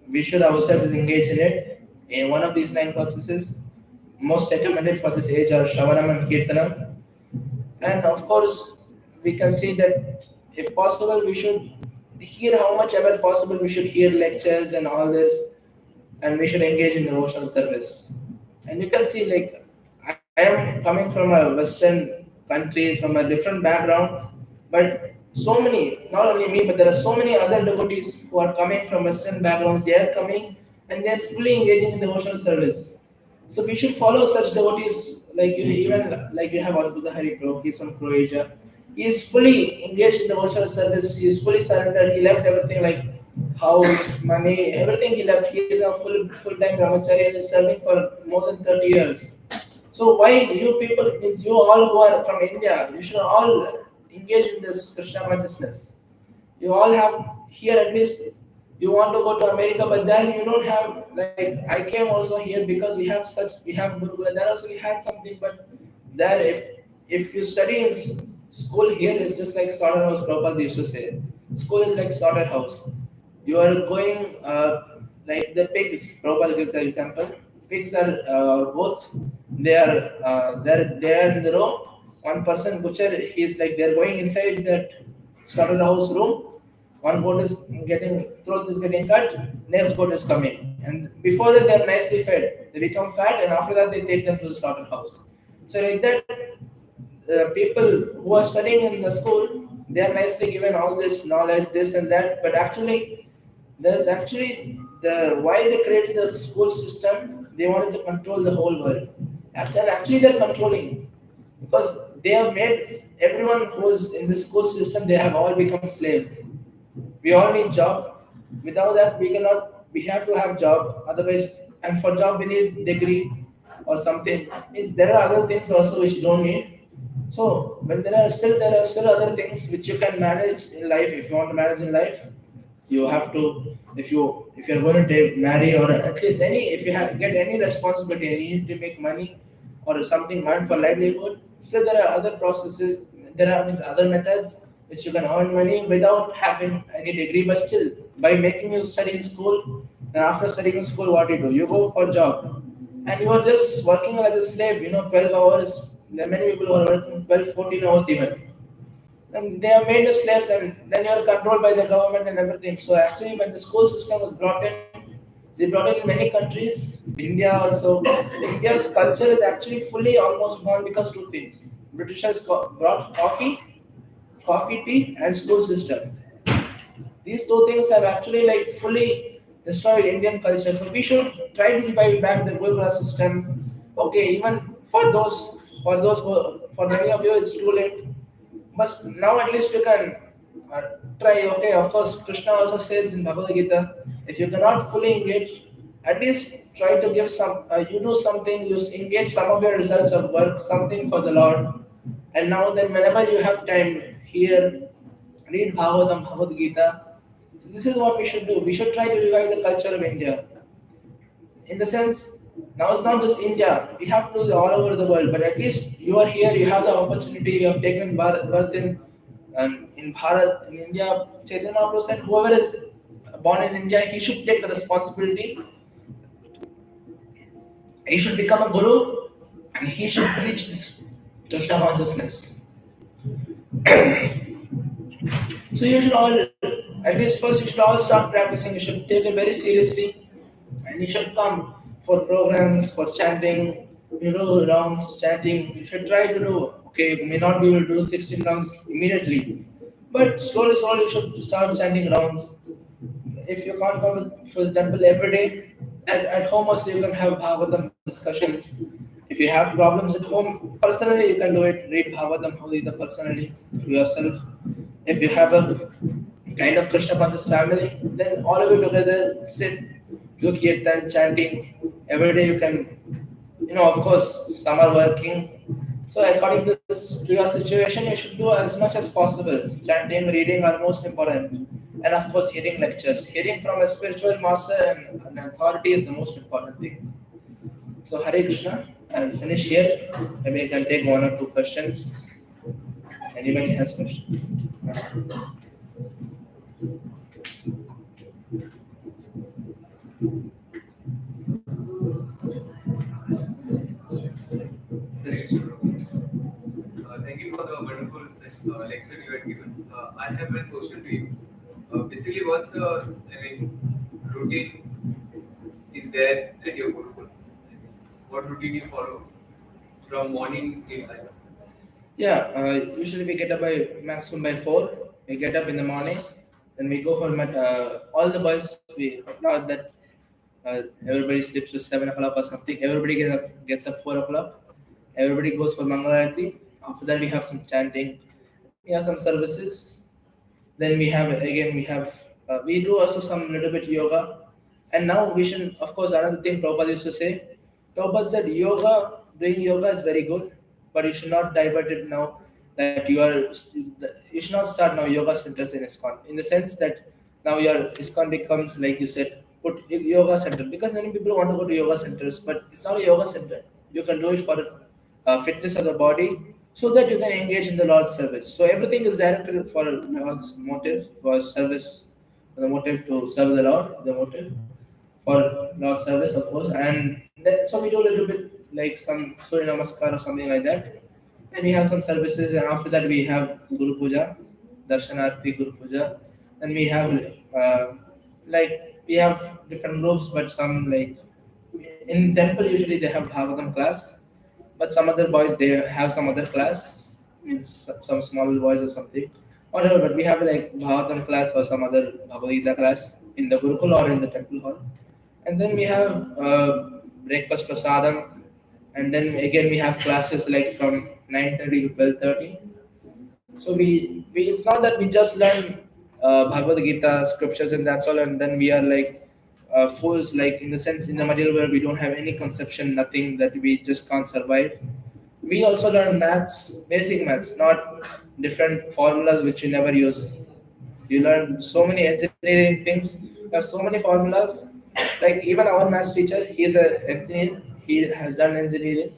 we should ourselves engage in it. In one of these nine processes, most recommended for this age are Shravanam and Kirtanam. And of course, we can see that if possible, we should hear how much ever possible. We should hear lectures and all this, and we should engage in devotional service. And you can see, like, I am coming from a Western country, from a different background, but so many, not only me, but there are so many other devotees who are coming from Western backgrounds. They are coming and they are fully engaging in devotional service. So we should follow such devotees like you, even like you have Adbhuta Hari Prabhu, he's from Croatia. He is fully engaged in devotional service. He is fully surrendered. He left everything like house, money, everything he left. He is a full-time brahmachari and is serving for more than 30 years. So why you people, is you all who are from India, you should all engage in this Krishna consciousness. You all have here at least you want to go to America, but then you don't have like I came also here because we have Gurukul. There also we had something, but there if you study in school here it's just like slaughterhouse. Prabhupada used to say, school is like slaughterhouse. You are going like the pigs. Prabhupada gives an example. Pigs are goats. They are in the row. One person butcher. He's like they're going inside that slaughterhouse room. One goat is getting throat is getting cut. Next goat is coming, and before that they are nicely fed. They become fat, and after that they take them to the slaughterhouse. So like that, people who are studying in the school, they are nicely given all this knowledge, this and that, but actually there's actually the why they created the school system. They wanted to control the whole world. Actually they're controlling because they have made everyone who is in the school system. They have all become slaves. We all need job. Without that, we cannot. We have to have job. Otherwise, and for job we need degree or something. There are other things also which you don't need. So when there are still other things which you can manage in life. If you want to manage in life, you have to. If you're going to marry, or at least any, if you get any responsibility and you need to make money or something earn for livelihood, still there are other processes. There are, means, other methods which you can earn money without having any degree, but still by making you study in school. And after studying in school, what do? You go for job, and you are just working as a slave. 12 hours. There are many people who are working 12, 14 hours even, and they are made as slaves, and then you are controlled by the government and everything. So actually, when the school system was brought in, they brought it in many countries. India also. India's culture is actually fully almost gone because two things. Britishers brought coffee, tea, and school system. These two things have actually like fully destroyed Indian culture. So we should try to revive back the Gurukul system. Okay, even for many of you it's too late. But now at least you can uh, try. Okay, of course, Krishna also says in Bhagavad Gita, if you cannot fully engage, at least try to give some. You do something. You engage some of your results of work, something for the Lord. And now then, whenever you have time, here, read Bhagavatam, Bhagavad Gita. This is what we should do. We should try to revive the culture of India. In the sense, now it's not just India. We have to do it all over the world. But at least you are here. You have the opportunity. You have taken birth in Bharat, in India. Chaitanya Mahaprabhu said, whoever is born in India, he should take the responsibility. He should become a guru, and he should preach this Krishna consciousness. So you should all, at least first, you should all start practicing. You should take it very seriously, and you should come for programs, for chanting, rounds, chanting. You should try to do. Okay, you may not be able to do 16 rounds immediately, but slowly, slowly, you should start chanting rounds. If you can't come to the temple every day, at home also you can have Bhagavatam discussions. If you have problems at home, personally you can do it. Read Bhagavatam, Bhagavad personally to yourself. If you have a kind of Krishna conscious family, then all of you together sit, do kirtan, chanting. Every day you can, of course, some are working. So according to your situation, you should do as much as possible. Chanting, reading are most important. And of course, hearing lectures. Hearing from a spiritual master and an authority is the most important thing. So Hare Krishna, I'll finish here. Maybe I can take one or two questions. Anybody has questions? Yes. Thank you for the wonderful lecture you had given. I have one question to you. Basically, what's the routine is there at your Gurukul? What routine you follow from morning till night? Yeah, usually we get up by maximum by 4. We get up in the morning, then we go for all the boys. We not that everybody sleeps to 7 o'clock or something. Everybody gets up 4 o'clock. Everybody goes for Mangalarati. After that, we have some chanting. We have some services. Then we do also some little bit yoga. And now we should, of course, another thing Prabhupada used to say. Prabhupada said doing yoga is very good, but you should not divert it now that you should not start now yoga centers in ISKCON. In the sense that now your ISKCON becomes, like you said, put yoga center, because many people want to go to yoga centers, but it's not a yoga center. You can do it for fitness of the body, so that you can engage in the Lord's service. So everything is directed for Lord's motive, for service, the motive to serve the Lord, the motive for Lord's service, of course. And then, so we do a little bit like some Surya Namaskar or something like that. And we have some services, and after that we have Guru Puja, Darshanarti Guru Puja. And we have we have different groups, but some like in temple usually they have Bhagavatam class, but some other boys they have some other class, means some small boys or something, whatever. But we have like Bhagavatam class or some other Bhagavad Gita class in the Gurukul or in the temple hall, and then we have breakfast prasadam, and then again we have classes like from 9:30 to 12:30. So we it's not that we just learn Bhagavad Gita scriptures and that's all, and then we are like fools, like in the sense in the material world we don't have any conception, nothing, that we just can't survive. We also learn maths, basic maths, not different formulas which you never use. You learn so many engineering things. There are so many formulas. Like even our maths teacher, he is an engineer. He has done engineering.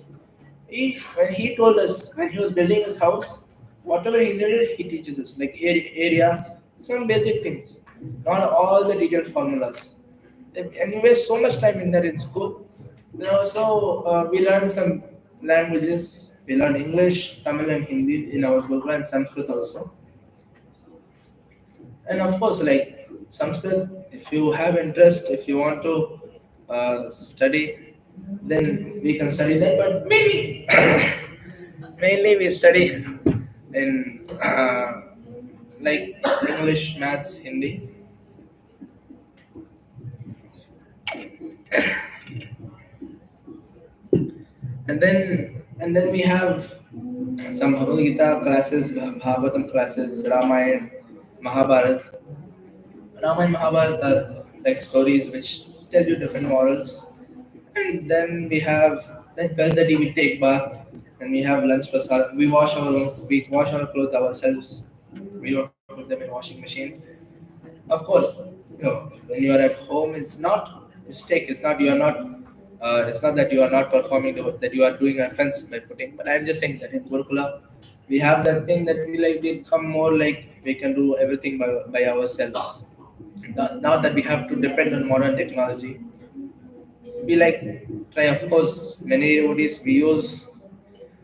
When he told us when he was building his house, whatever he needed, he teaches us like area, some basic things, not all the detailed formulas. And we waste so much time in that in school. Then also we learn some languages. We learn English, Tamil, and Hindi in our book, and Sanskrit also. And of course, like Sanskrit, if you have interest, if you want to study, then we can study that. But mainly, mainly we study in like English, maths, Hindi, and then we have some Bhagavad Gita classes, Bhagavatam classes, Ramayana, Mahabharata. Ramayana, Mahabharata are like stories which tell you different morals. And then we have then 12:30 we take bath and we have lunch prasad. We wash our clothes ourselves. We don't put them in washing machine. Of course, when you are at home, it's not mistake. It's not you are not. It's not that you are not performing that you are doing offense by putting. But I'm just saying that in Gurukula, we have that thing that we like. We become more like we can do everything by ourselves. Not that we have to depend on modern technology. We like try, of course, many devotees we use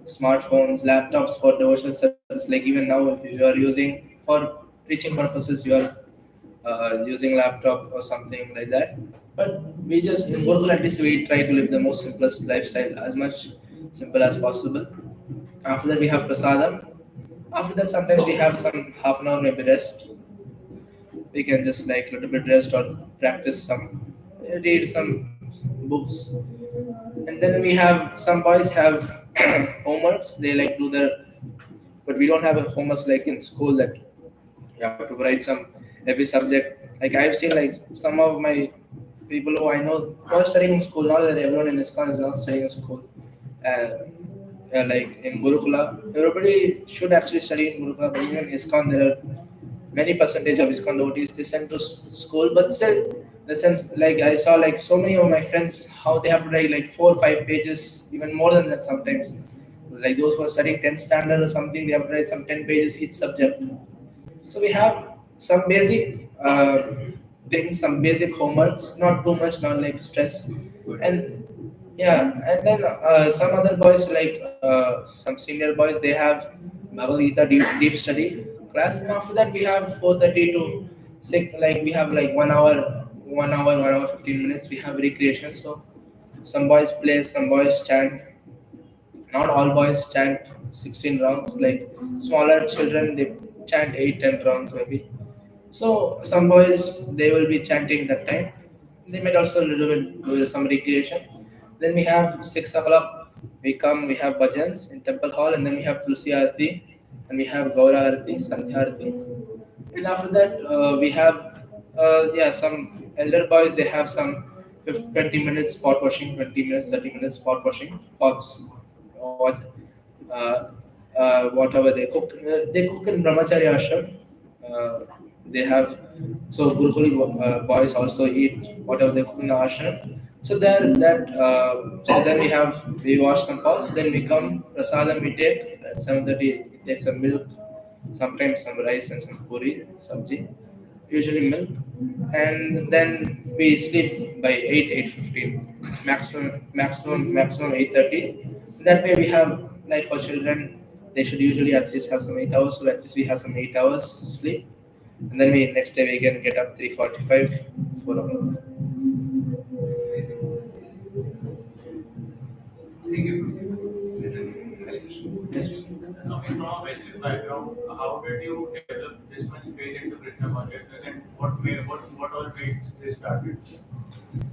smartphones, laptops for devotional service. Like even now, if you are using for teaching purposes, you are using laptop or something like that. But we just in Gurukul at least we try to live the most simplest lifestyle, as much simple as possible. After that, we have prasadam. After that, sometimes we have some half an hour maybe rest. We can just like little bit rest or practice some, read some books. And then we have some boys have homeworks. They like do their, but we don't have a homeworks like in school that you have to write some every subject. Like I've seen like some of my people who I know who are studying in school. Not that everyone in ISKCON is not studying in school. Uh, like in Gurukula, everybody should actually study in Gurukula. But even ISKCON, there are many percentage of ISKCON devotees they send to school. But still, the sense like I saw like so many of my friends how they have to write like 4 or 5 pages, even more than that sometimes. Like those who are studying 10th standard or something, they have to write some 10 pages each subject. So we have some basic things, some basic homeworks, not too much, not like stress, and yeah, and then some other boys like some senior boys, they have Bhagavad Gita deep study class, and after that we have 4:30 to 6, like we have like 1 hour, 1 hour 15 minutes. We have recreation, so some boys play, some boys chant. Not all boys chant 16 rounds. Like smaller children, they chant 8 10 rounds maybe. So some boys they will be chanting that time. They might also a little bit do some recreation. Then we have 6 o'clock. We come. We have bhajans in temple hall, and then we have Tulsi Arati, and we have Gaura Arati, Sandhya Arati, and after that we have yeah, some elder boys. They have some 20 minutes pot washing, 20 minutes, 30 minutes pot washing pots. What whatever they cook. They cook in brahmacharya ashram. Uh, they have so Gurukuli boys also eat whatever they cook in the ashram. So there that so then we wash some pots. Then we come prasadam we take at 7:30. It takes some milk, sometimes some rice and some puri sabji, usually milk, and then we sleep by 8:15, maximum 8:30. That way we have like for children they should usually at least have some 8 hours, so at least we have some 8 hours sleep, and then we next day we can get up 3:45, 4 o'clock. Amazing. Thank you, Prabhu. Interesting explanation. Yes. Coming from a Western background, how did you develop this much faith into Krishna consciousness and what all made this started?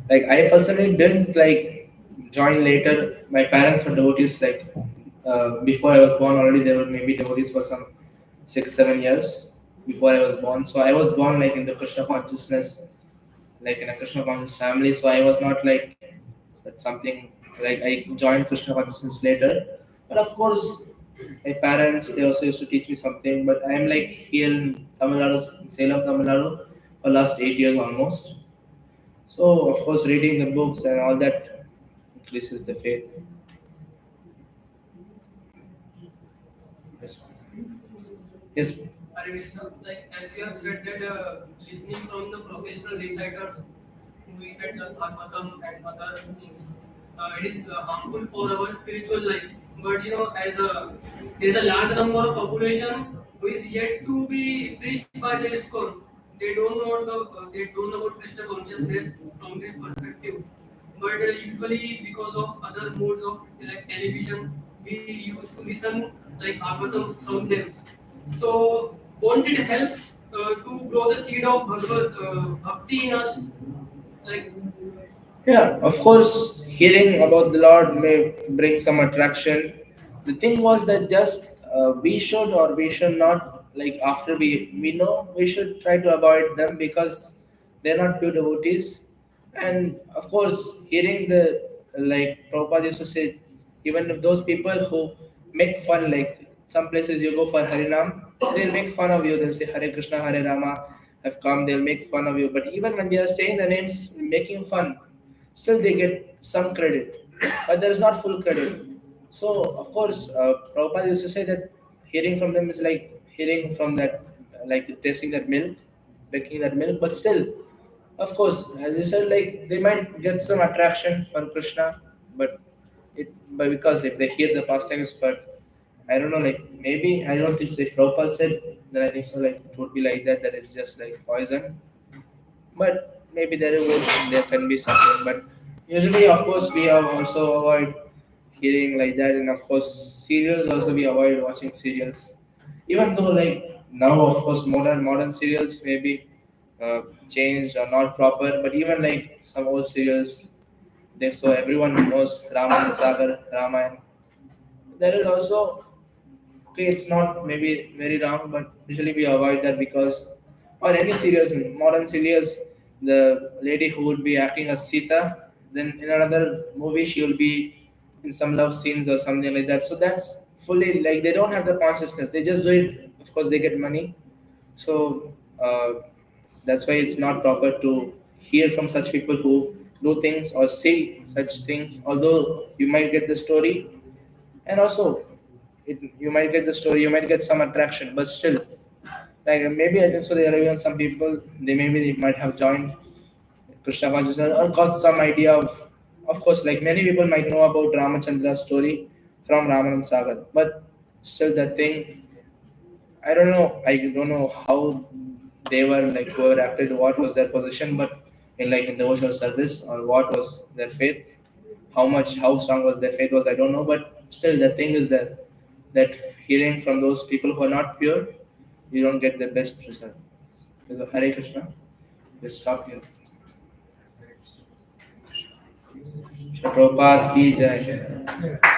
Like I personally didn't like join later. My parents were devotees. Like before I was born, already they were maybe devotees for some 6 7 years. before I was born. So I was born like in the Krishna consciousness, like in a Krishna conscious family. So I was not like that's something like I joined Krishna consciousness later. But of course, my parents they also used to teach me something. But I'm like here in Tamil Nadu, in Salem, Tamil Nadu, for last 8 years almost. So of course, reading the books and all that increases the faith. Yes, yes, Hare Krishna, like as you have said that listening from the professional reciters who recite the Bhagavatam and other things, it is harmful for our spiritual life. But as there's a large number of population who is yet to be reached by the ISKCON. They don't know about Krishna consciousness from this perspective. But usually because of other modes of like television, we used to listen like Bhagavatam from them. So, won't it help to grow the seed of bhakti in us? Like, yeah. Of course, hearing about the Lord may bring some attraction. The thing was that just we should or we should not like after we know we should try to avoid them because they're not pure devotees. And of course, hearing the like Prabhupada used to say, even if those people who make fun, like some places you go for Harinam, they'll make fun of you. They'll say Hare Krishna, Hare Rama have come. They'll make fun of you. But even when they are saying the names, making fun, still they get some credit, but there is not full credit. So of course, Prabhupada used to say that hearing from them is like hearing from that, like tasting that milk, drinking that milk. But still, of course, as you said, like they might get some attraction for Krishna, but but because if they hear the pastimes, but I don't know, like maybe I don't think so. If Prabhupada said, then I think so. Like it would be like that. That is just like poison. But maybe there can be something. But usually, of course, we have also avoid hearing like that, and of course, serials also we avoid watching serials. Even though like now, of course, modern serials maybe changed or not proper, but even like some old serials, they so everyone knows Raman Sagar, Ramayana. There is also okay, it's not maybe very wrong, but usually we avoid that because, or any serials, in modern serials, the lady who would be acting as Sita, then in another movie she will be in some love scenes or something like that. So that's fully like they don't have the consciousness. They just do it. Of course, they get money. So that's why it's not proper to hear from such people who do things or say such things. Although you might get the story, and also you might get the story, you might get some attraction, but still like maybe I think so there are even some people they might have joined Krishna consciousness or got some idea of course like many people might know about Ramachandra's story from Ramanand Sagar, but still the thing I don't know how they were like whoever acted what was their position, but in like in devotional service or what was their faith, how strong was their faith was I don't know, but still the thing is that hearing from those people who are not pure, you don't get the best result. So Hare Krishna, we'll stop here. Prabhupada ki jai.